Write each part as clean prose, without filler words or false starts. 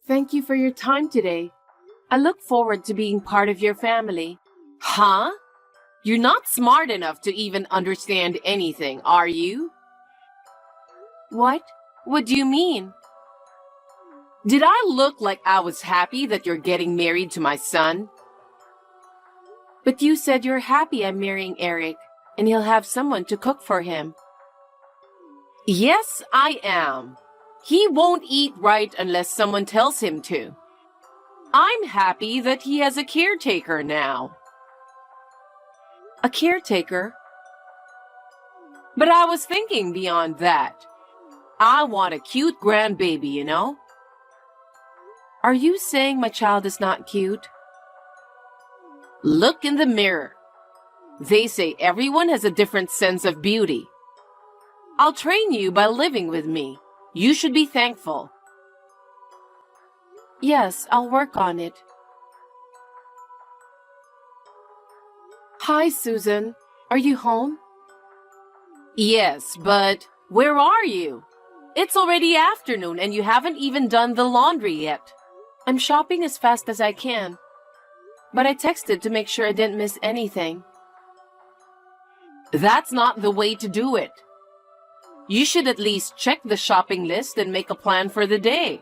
Thank you for your time today. I look forward to being part of your family. Huh? You're not smart enough to even understand anything, are you? What? What do you mean? Did I look like I was happy that you're getting married to my son? But you said you're happy I'm marrying Eric, and he'll have someone to cook for him. Yes, I am. He won't eat right unless someone tells him to. I'm happy that he has a caretaker now. A caretaker? But I was thinking beyond that. I want a cute grandbaby, you know? Are you saying my child is not cute? Look in the mirror. They say everyone has a different sense of beauty. I'll train you by living with me. You should be thankful. Yes, I'll work on it. Hi, Susan. Are you home? Yes, but where are you? It's already afternoon and you haven't even done the laundry yet. I'm shopping as fast as I can. But I texted to make sure I didn't miss anything. That's not the way to do it. You should at least check the shopping list and make a plan for the day.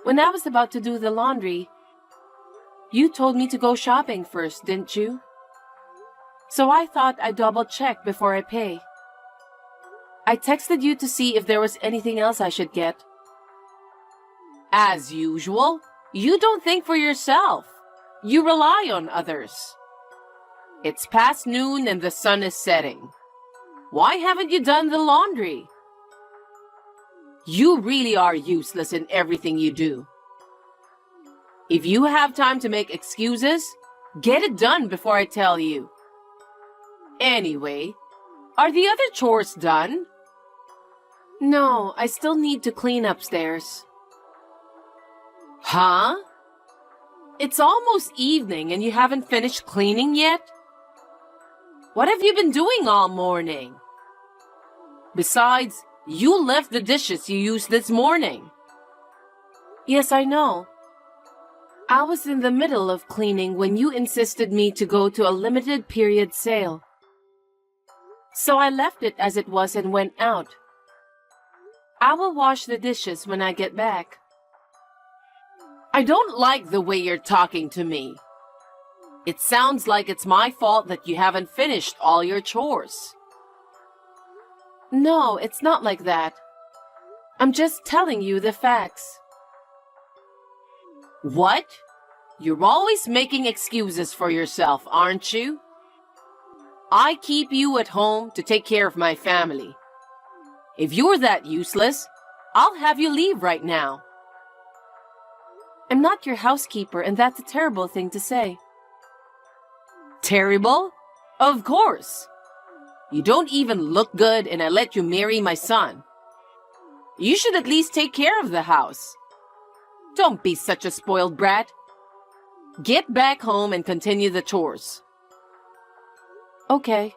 When I was about to do the laundry, you told me to go shopping first, didn't you? So I thought I'd double check before I pay. I texted you to see if there was anything else I should get. As usual, you don't think for yourself. You rely on others. It's past noon and the sun is setting. Why haven't you done the laundry? You really are useless in everything you do. If you have time to make excuses, get it done before I tell you. Anyway, are the other chores done? No, I still need to clean upstairs. Huh? It's almost evening and you haven't finished cleaning yet? What have you been doing all morning? Besides, you left the dishes you used this morning. Yes, I know. I was in the middle of cleaning when you insisted me to go to a limited period sale. So I left it as it was and went out. I will wash the dishes when I get back. I don't like the way you're talking to me. It sounds like it's my fault that you haven't finished all your chores. No, it's not like that. I'm just telling you the facts. What? You're always making excuses for yourself, aren't you? I keep you at home to take care of my family. If you're that useless, I'll have you leave right now. I'm not your housekeeper, and that's a terrible thing to say. Terrible? Of course. You don't even look good and I let you marry my son. You should at least take care of the house. Don't be such a spoiled brat. Get back home and continue the chores. Okay.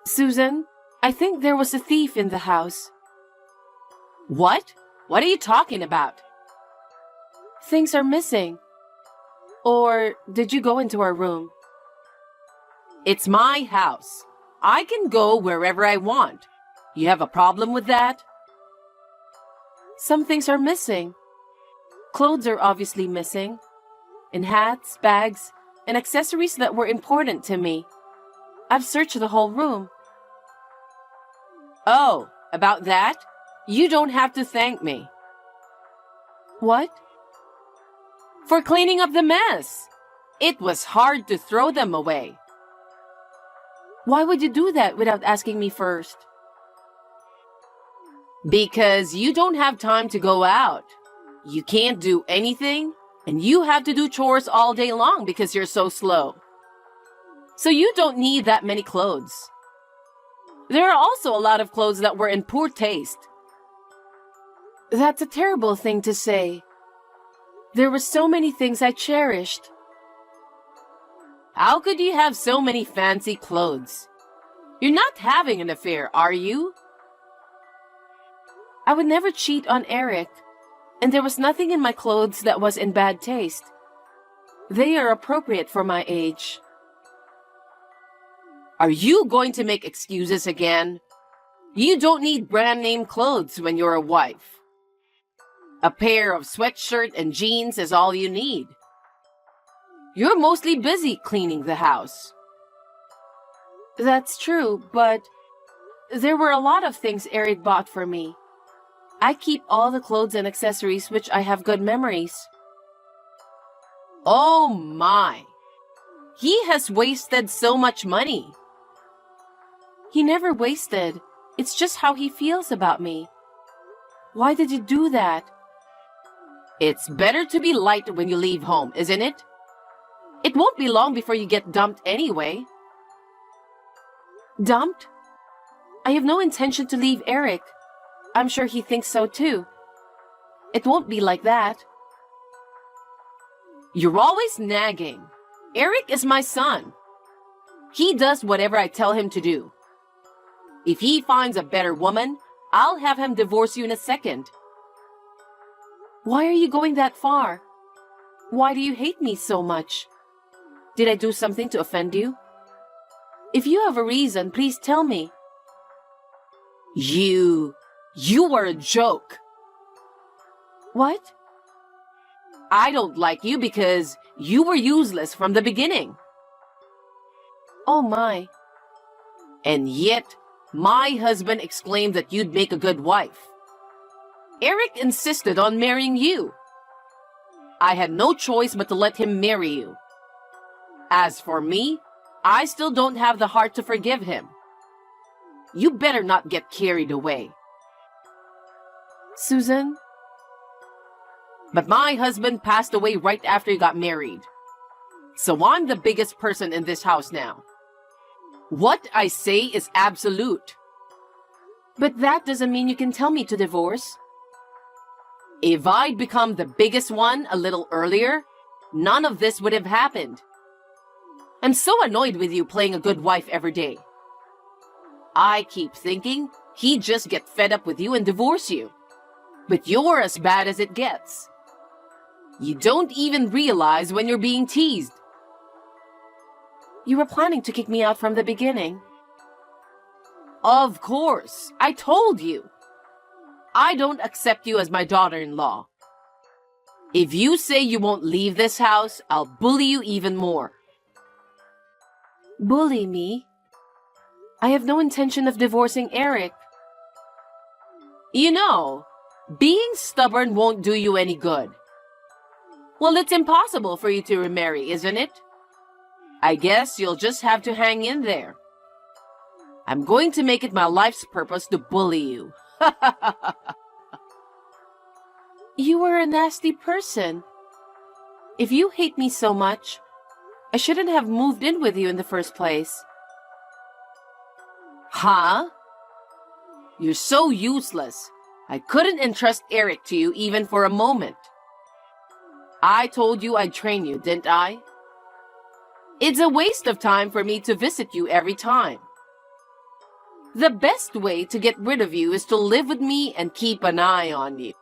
Susan, I think there was a thief in the house. What? What are you talking about? Things are missing. Or did you go into our room? It's my house. I can go wherever I want. You have a problem with that? Some things are missing. Clothes are obviously missing. And hats, bags, and accessories that were important to me. I've searched the whole room. Oh, about that? You don't have to thank me. What? For cleaning up the mess. It was hard to throw them away. Why would you do that without asking me first? Because you don't have time to go out. You can't do anything, and you have to do chores all day long because you're so slow. So you don't need that many clothes. There are also a lot of clothes that were in poor taste. That's a terrible thing to say. There were so many things I cherished. How could you have so many fancy clothes? You're not having an affair, are you? I would never cheat on Eric, and there was nothing in my clothes that was in bad taste. They are appropriate for my age. Are you going to make excuses again? You don't need brand name clothes when you're a wife. A pair of sweatshirt and jeans is all you need. You're mostly busy cleaning the house. That's true, but there were a lot of things Eric bought for me. I keep all the clothes and accessories which I have good memories. Oh my! He has wasted so much money. He never wasted. It's just how he feels about me. Why did you do that? It's better to be light when you leave home, isn't it? It won't be long before you get dumped anyway. Dumped? I have no intention to leave Eric. I'm sure he thinks so too. It won't be like that. You're always nagging. Eric is my son. He does whatever I tell him to do. If he finds a better woman, I'll have him divorce you in a second. Why are you going that far? Why do you hate me so much? Did I do something to offend you? If you have a reason, please tell me. You were a joke. What? I don't like you because you were useless from the beginning. Oh my. And yet, my husband exclaimed that you'd make a good wife. Eric insisted on marrying you. I had no choice but to let him marry you. As for me, I still don't have the heart to forgive him. You better not get carried away. Susan? But my husband passed away right after you got married. So I'm the biggest person in this house now. What I say is absolute. But that doesn't mean you can tell me to divorce. If I'd become the biggest one a little earlier, none of this would have happened. I'm so annoyed with you playing a good wife every day. I keep thinking he'd just get fed up with you and divorce you. But you're as bad as it gets. You don't even realize when you're being teased. You were planning to kick me out from the beginning. Of course, I told you. I don't accept you as my daughter-in-law. If you say you won't leave this house, I'll bully you even more. Bully me? I have no intention of divorcing Eric. You know, being stubborn won't do you any good. Well, it's impossible for you to remarry, isn't it? I guess you'll just have to hang in there. I'm going to make it my life's purpose to bully you. You were a nasty person. If you hate me so much, I shouldn't have moved in with you in the first place. Huh? You're so useless. I couldn't entrust Eric to you even for a moment. I told you I'd train you, didn't I? It's a waste of time for me to visit you every time. The best way to get rid of you is to live with me and keep an eye on you.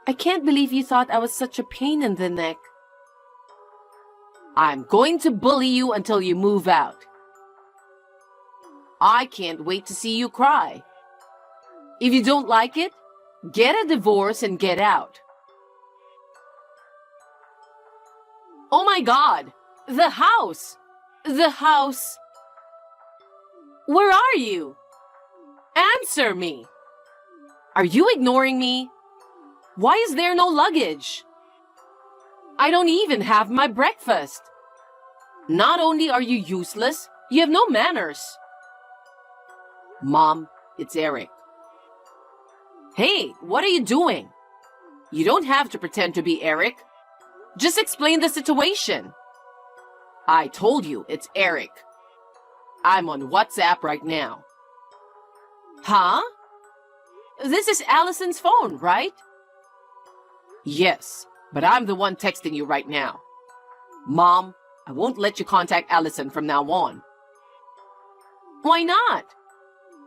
I can't believe you thought I was such a pain in the neck. I'm going to bully you until you move out. I can't wait to see you cry. If you don't like it, get a divorce and get out. Oh my God! The house! The house! Where are you? Answer me! Are you ignoring me? Why is there no luggage? I don't even have my breakfast. Not only are you useless, you have no manners. Mom, it's Eric. Hey, what are you doing? You don't have to pretend to be Eric. Just explain the situation. I told you it's Eric. I'm on WhatsApp right now. Huh? This is Allison's phone, right? Yes, but I'm the one texting you right now. Mom, I won't let you contact Allison from now on. Why not?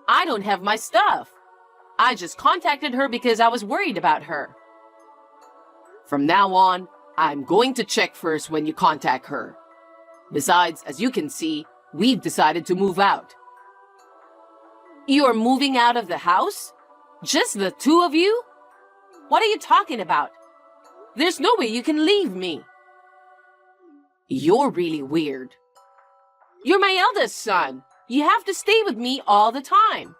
I don't have my stuff. I just contacted her because I was worried about her. From now on, I'm going to check first when you contact her. Besides, as you can see, we've decided to move out. You're moving out of the house? Just the two of you? What are you talking about? There's no way you can leave me. You're really weird. You're my eldest son. You have to stay with me all the time.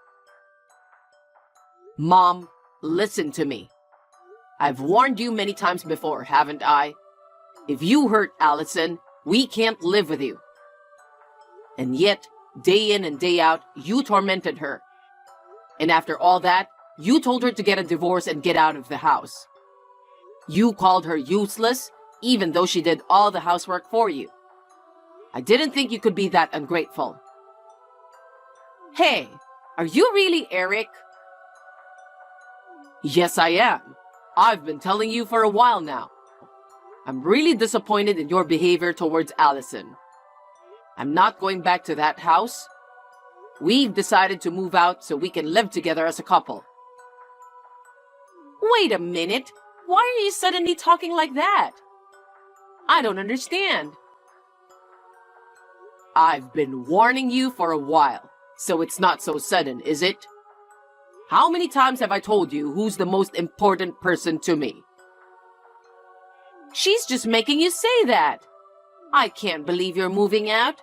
Mom, listen to me. I've warned you many times before, haven't I? If you hurt Allison, we can't live with you. And yet, day in and day out, you tormented her. And after all that, you told her to get a divorce and get out of the house. You called her useless, even though she did all the housework for you. I didn't think you could be that ungrateful. Hey, are you really Eric? Yes, I am. I've been telling you for a while now. I'm really disappointed in your behavior towards Allison. I'm not going back to that house. We've decided to move out so we can live together as a couple. Wait a minute. Why are you suddenly talking like that? I don't understand. I've been warning you for a while, so it's not so sudden, is it? How many times have I told you who's the most important person to me? She's just making you say that. I can't believe you're moving out.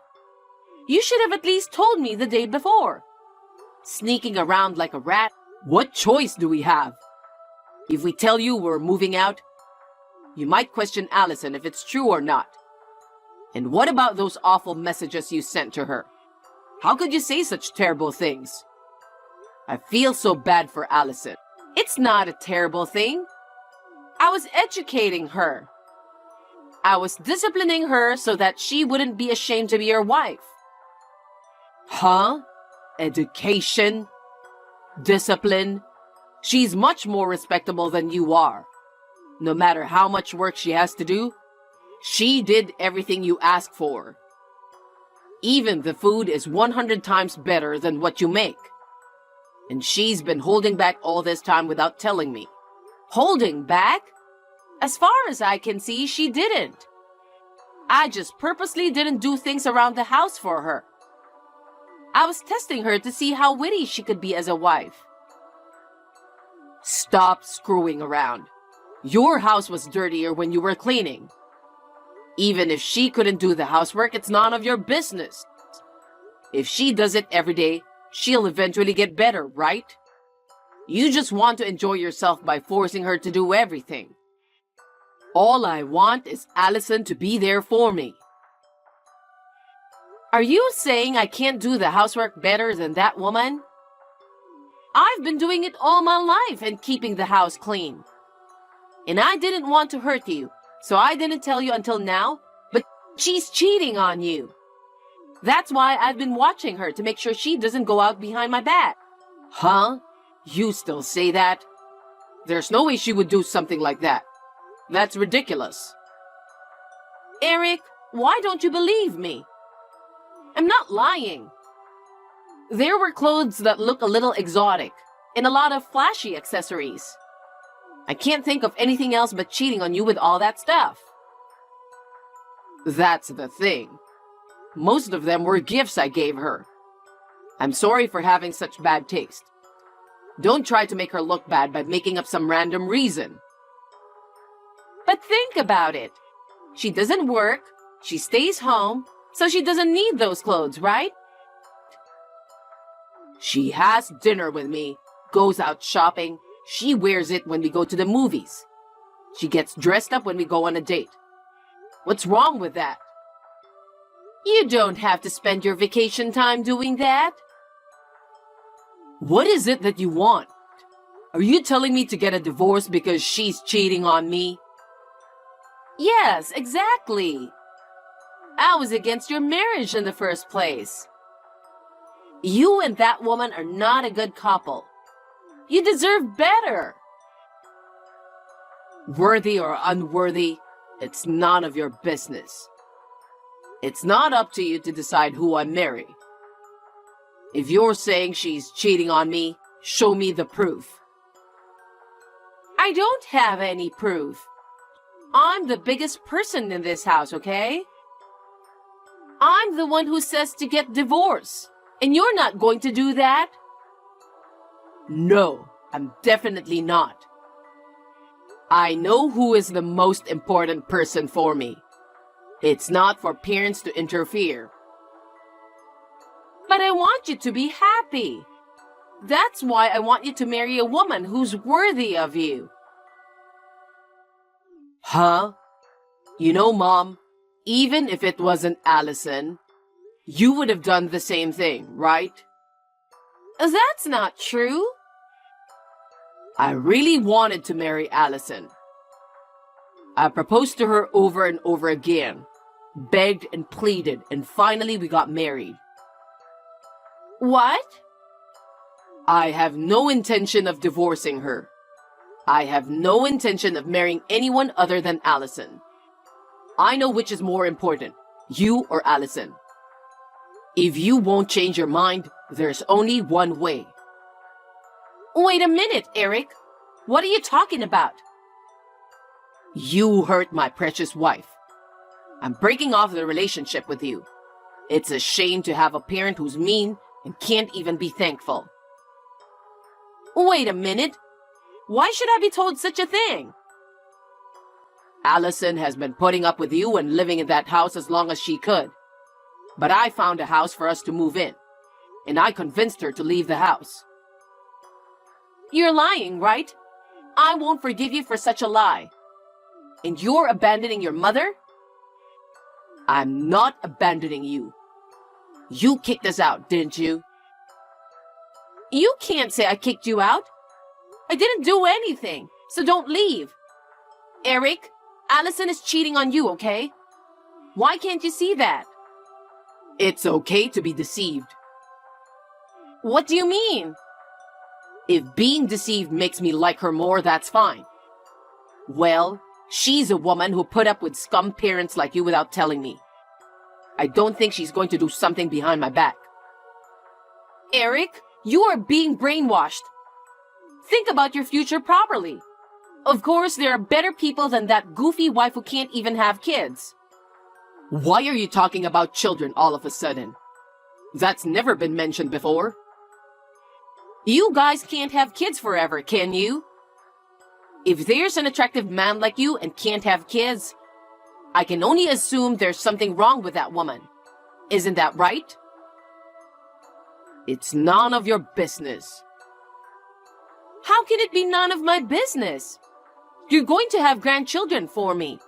You should have at least told me the day before. Sneaking around like a rat. What choice do we have? If we tell you we're moving out, you might question Allison if it's true or not. And what about those awful messages you sent to her? How could you say such terrible things? I feel so bad for Allison. It's not a terrible thing. I was educating her. I was disciplining her so that she wouldn't be ashamed to be your wife. Huh? Education? Discipline? She's much more respectable than you are. No matter how much work she has to do, she did everything you asked for. Even the food is 100 times better than what you make. And she's been holding back all this time without telling me. Holding back? As far as I can see, she didn't. I just purposely didn't do things around the house for her. I was testing her to see how witty she could be as a wife. Stop screwing around. Your house was dirtier when you were cleaning. Even if she couldn't do the housework, it's none of your business. If she does it every day, she'll eventually get better, right? You just want to enjoy yourself by forcing her to do everything. All I want is Allison to be there for me. Are you saying I can't do the housework better than that woman? I've been doing it all my life and keeping the house clean. And I didn't want to hurt you, so I didn't tell you until now, but she's cheating on you. That's why I've been watching her to make sure she doesn't go out behind my back. Huh? You still say that? There's no way she would do something like that. That's ridiculous. Eric, why don't you believe me? I'm not lying. There were clothes that look a little exotic and a lot of flashy accessories. I can't think of anything else but cheating on you with all that stuff. That's the thing. Most of them were gifts I gave her. I'm sorry for having such bad taste. Don't try to make her look bad by making up some random reason. But think about it. She doesn't work, she stays home, so she doesn't need those clothes, right? She has dinner with me, goes out shopping, she wears it when we go to the movies. She gets dressed up when we go on a date. What's wrong with that? You don't have to spend your vacation time doing that. What is it that you want? Are you telling me to get a divorce because she's cheating on me? Yes, exactly. I was against your marriage in the first place. You and that woman are not a good couple. You deserve better. Worthy or unworthy, it's none of your business. It's not up to you to decide who I marry. If you're saying she's cheating on me, Show me the proof. I don't have any proof. I'm the biggest person in this house, okay? I'm the one who says to get divorced, and you're not going to do that? No, I'm definitely not. I know who is the most important person for me. It's not for parents to interfere. But I want you to be happy. That's why I want you to marry a woman who's worthy of you. Huh? You know, Mom, even if it wasn't Allison, you would have done the same thing, right? That's not true. I really wanted to marry Allison. I proposed to her over and over again, begged and pleaded, and finally we got married. What? I have no intention of divorcing her. I have no intention of marrying anyone other than Allison. I know which is more important, you or Allison. If you won't change your mind, there's only one way. Wait a minute, Eric. What are you talking about? You hurt my precious wife. I'm breaking off the relationship with you. It's a shame to have a parent who's mean and can't even be thankful. Wait a minute. Why should I be told such a thing? Allison has been putting up with you and living in that house as long as she could. But I found a house for us to move in, and I convinced her to leave the house. You're lying, right? I won't forgive you for such a lie. And you're abandoning your mother? I'm not abandoning you. You kicked us out, didn't you? You can't say I kicked you out. I didn't do anything, so don't leave. Eric, Allison is cheating on you, okay? Why can't you see that? It's okay to be deceived. What do you mean? If being deceived makes me like her more, that's fine. Well, she's a woman who put up with scum parents like you without telling me. I don't think she's going to do something behind my back. Eric, you are being brainwashed. Think about your future properly. Of course, there are better people than that goofy wife who can't even have kids. Why are you talking about children all of a sudden? That's never been mentioned before. You guys can't have kids forever, can you? If there's an attractive man like you and can't have kids, I can only assume there's something wrong with that woman. Isn't that right? It's none of your business. How can it be none of my business? You're going to have grandchildren for me.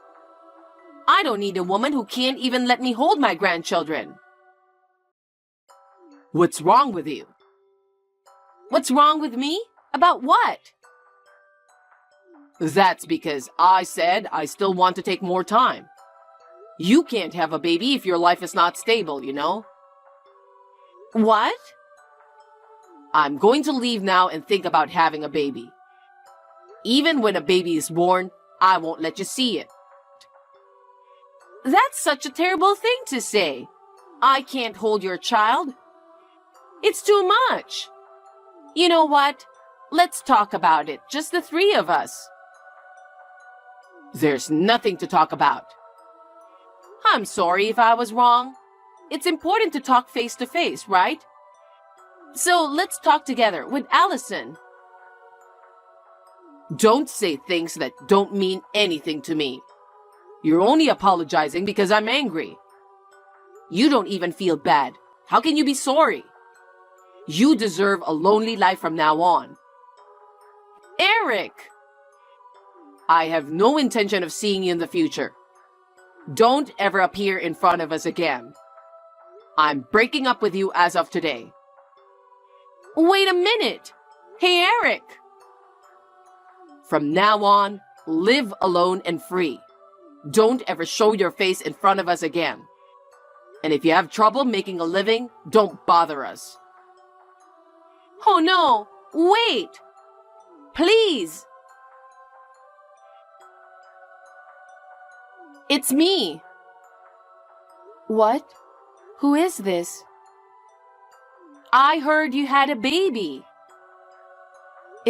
I don't need a woman who can't even let me hold my grandchildren. What's wrong with you? What's wrong with me? About what? That's because I said I still want to take more time. You can't have a baby if your life is not stable, you know? What? I'm going to leave now and think about having a baby. Even when a baby is born, I won't let you see it. That's such a terrible thing to say. I can't hold your child. It's too much. You know what? Let's talk about it, just the three of us. There's nothing to talk about. I'm sorry if I was wrong. It's important to talk face to face, right? So let's talk together with Allison. Don't say things that don't mean anything to me. You're only apologizing because I'm angry. You don't even feel bad. How can you be sorry? You deserve a lonely life from now on. Eric! I have no intention of seeing you in the future. Don't ever appear in front of us again. I'm breaking up with you as of today. Wait a minute! Hey, Eric! From now on, live alone and free. Don't ever show your face in front of us again. And if you have trouble making a living, don't bother us. Oh no! Wait! Please! It's me. What? Who is this? I heard you had a baby.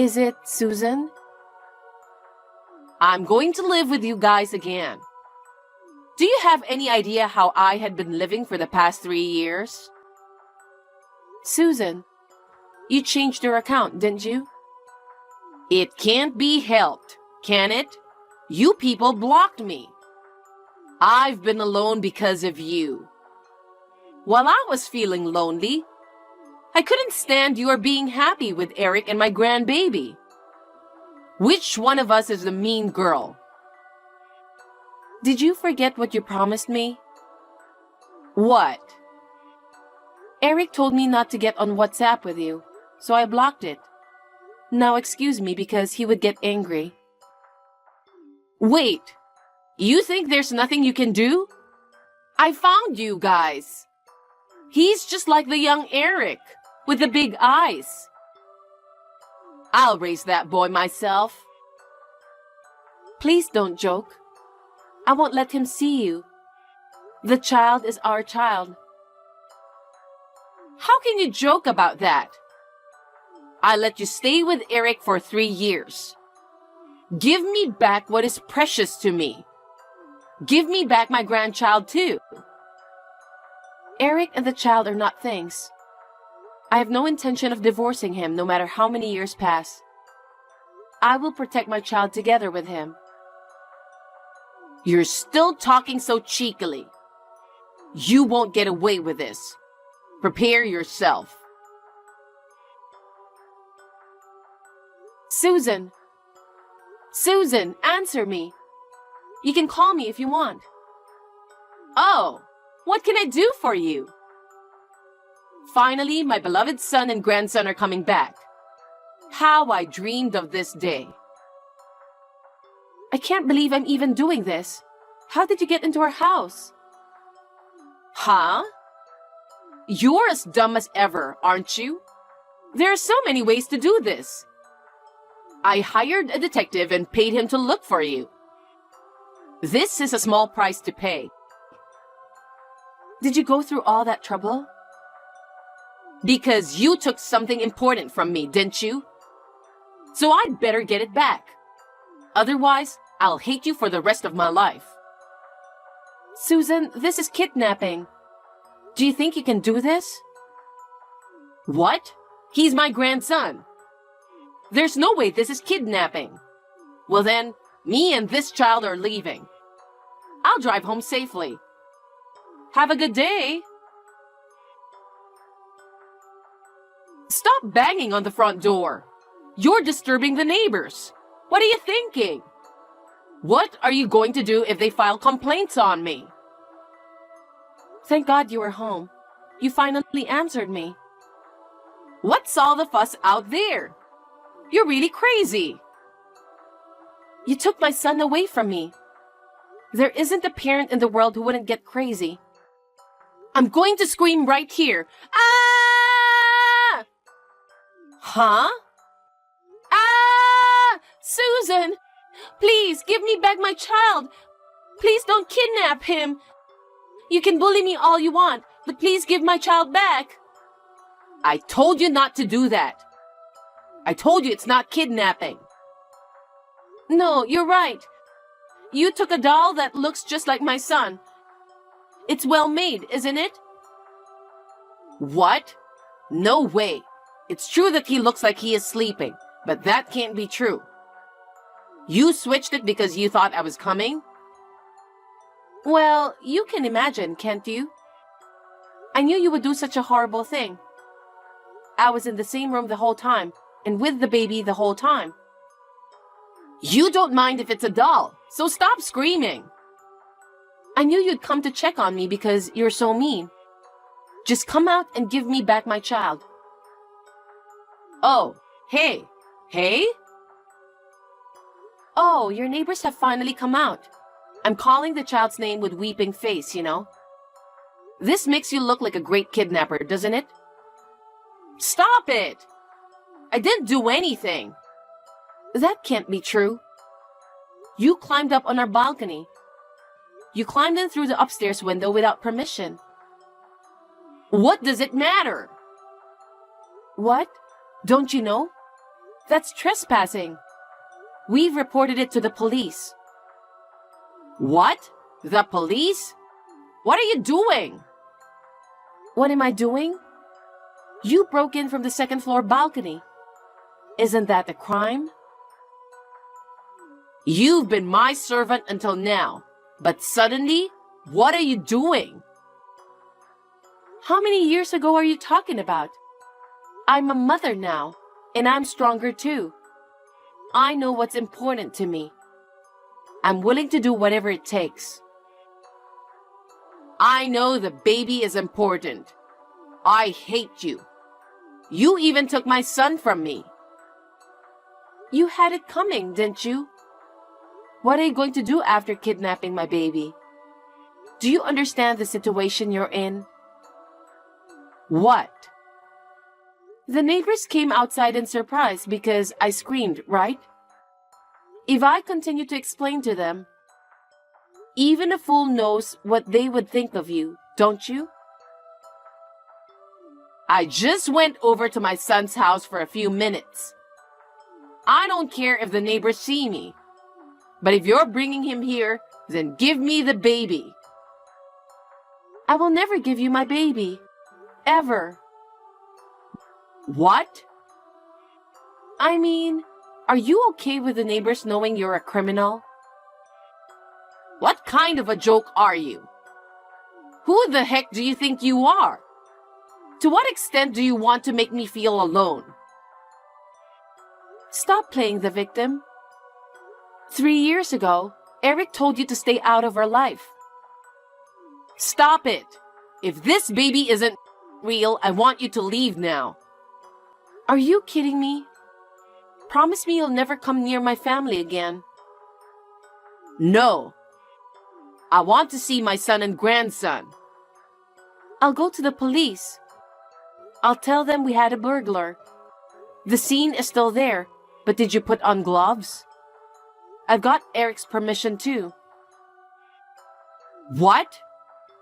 Is it Susan? I'm going to live with you guys again. Do you have any idea how I had been living for the past 3 years? Susan, you changed your account, didn't you? It can't be helped, can it? You people blocked me. I've been alone because of you. While I was feeling lonely, I couldn't stand your being happy with Eric and my grandbaby. Which one of us is the mean girl? Did you forget what you promised me? What? Eric told me not to get on WhatsApp with you, so I blocked it. Now excuse me because he would get angry. Wait, you think there's nothing you can do? I found you guys. He's just like the young Eric, with the big eyes. I'll raise that boy myself. Please don't joke. I won't let him see you. The child is our child. How can you joke about that? I let you stay with Eric for 3 years. Give me back what is precious to me. Give me back my grandchild too. Eric and the child are not things. I have no intention of divorcing him no matter how many years pass. I will protect my child together with him. You're still talking so cheekily. You won't get away with this. Prepare yourself. Susan! Susan, answer me. You can call me if you want. Oh, what can I do for you? Finally, my beloved son and grandson are coming back. How I dreamed of this day. I can't believe I'm even doing this. How did you get into our house? Huh? You're as dumb as ever, aren't you? There are so many ways to do this. I hired a detective and paid him to look for you. This is a small price to pay. Did you go through all that trouble? Because you took something important from me, didn't you? So I'd better get it back. Otherwise, I'll hate you for the rest of my life. Susan, this is kidnapping. Do you think you can do this? What? He's my grandson. There's no way this is kidnapping. Well then, me and this child are leaving. I'll drive home safely. Have a good day. Stop banging on the front door. You're disturbing the neighbors. What are you thinking? What are you going to do if they file complaints on me? Thank God you were home. You finally answered me. What's all the fuss out there? You're really crazy. You took my son away from me. There isn't a parent in the world who wouldn't get crazy. I'm going to scream right here. Ah! Huh? Ah! Susan! Please, give me back my child. Please don't kidnap him. You can bully me all you want, but please give my child back. I told you not to do that. I told you it's not kidnapping. No, you're right. You took a doll that looks just like my son. It's well made, isn't it? What? No way. It's true that he looks like he is sleeping, but that can't be true. You switched it because you thought I was coming? Well, you can imagine, can't you? I knew you would do such a horrible thing. I was in the same room the whole time, and with the baby the whole time. You don't mind if it's a doll, so stop screaming. I knew you'd come to check on me because you're so mean. Just come out and give me back my child. Oh, hey. Hey? Oh, your neighbors have finally come out. I'm calling the child's name with weeping face, you know. This makes you look like a great kidnapper, doesn't it? Stop it! I didn't do anything. That can't be true. You climbed up on our balcony. You climbed in through the upstairs window without permission. What does it matter? What? Don't you know? That's trespassing. We've reported it to the police. What? The police? What are you doing? What am I doing? You broke in from the second floor balcony. Isn't that a crime? You've been my servant until now, but suddenly, what are you doing? How many years ago are you talking about? I'm a mother now, and I'm stronger too. I know what's important to me. I'm willing to do whatever it takes. I know the baby is important. I hate you. You even took my son from me. You had it coming, didn't you? What are you going to do after kidnapping my baby? Do you understand the situation you're in? What? The neighbors came outside in surprise because I screamed, right? If I continue to explain to them, even a fool knows what they would think of you, don't you? I just went over to my son's house for a few minutes. I don't care if the neighbors see me. But if you're bringing him here, then give me the baby. I will never give you my baby. Ever. What? I mean, are you okay with the neighbors knowing you're a criminal? What kind of a joke are you? Who the heck do you think you are? To what extent do you want to make me feel alone? Stop playing the victim. 3 years ago, Eric told you to stay out of our life. Stop it! If this baby isn't real, I want you to leave now. Are you kidding me? Promise me you'll never come near my family again. No. I want to see my son and grandson. I'll go to the police. I'll tell them we had a burglar. The scene is still there, but did you put on gloves? I've got Eric's permission too. What?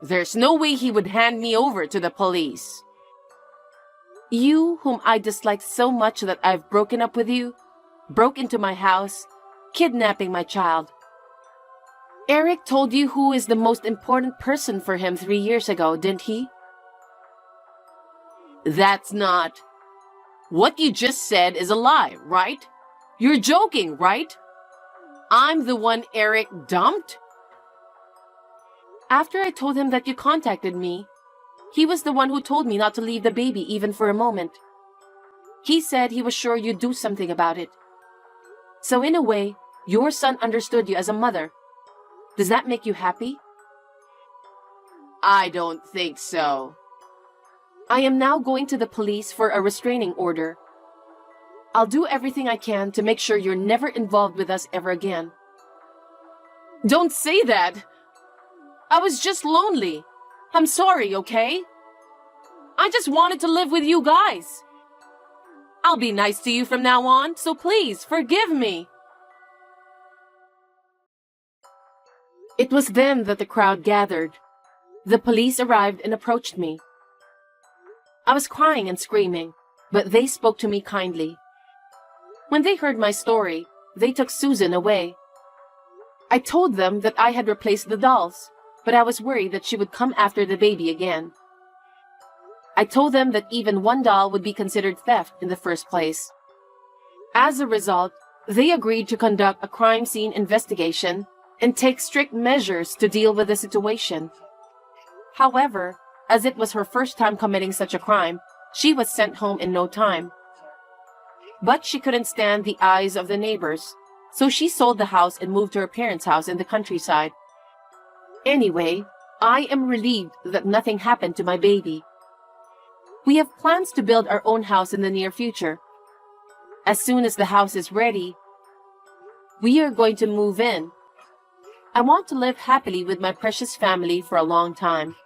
There's no way he would hand me over to the police. You, whom I dislike so much that I've broken up with you, broke into my house, kidnapping my child. Eric told you who is the most important person for him 3 years ago, didn't he? That's not... What you just said is a lie, right? You're joking, right? I'm the one Eric dumped? After I told him that you contacted me, he was the one who told me not to leave the baby even for a moment. He said he was sure you'd do something about it. So in a way, your son understood you as a mother. Does that make you happy? I don't think so. I am now going to the police for a restraining order. I'll do everything I can to make sure you're never involved with us ever again. Don't say that! I was just lonely. I'm sorry, okay? I just wanted to live with you guys. I'll be nice to you from now on, so please forgive me. It was then that the crowd gathered. The police arrived and approached me. I was crying and screaming, but they spoke to me kindly. When they heard my story, they took Susan away. I told them that I had replaced the dolls, but I was worried that she would come after the baby again. I told them that even one doll would be considered theft in the first place. As a result, they agreed to conduct a crime scene investigation and take strict measures to deal with the situation. However, as it was her first time committing such a crime, she was sent home in no time. But she couldn't stand the eyes of the neighbors, so she sold the house and moved to her parents' house in the countryside. Anyway, I am relieved that nothing happened to my baby. We have plans to build our own house in the near future. As soon as the house is ready, we are going to move in. I want to live happily with my precious family for a long time.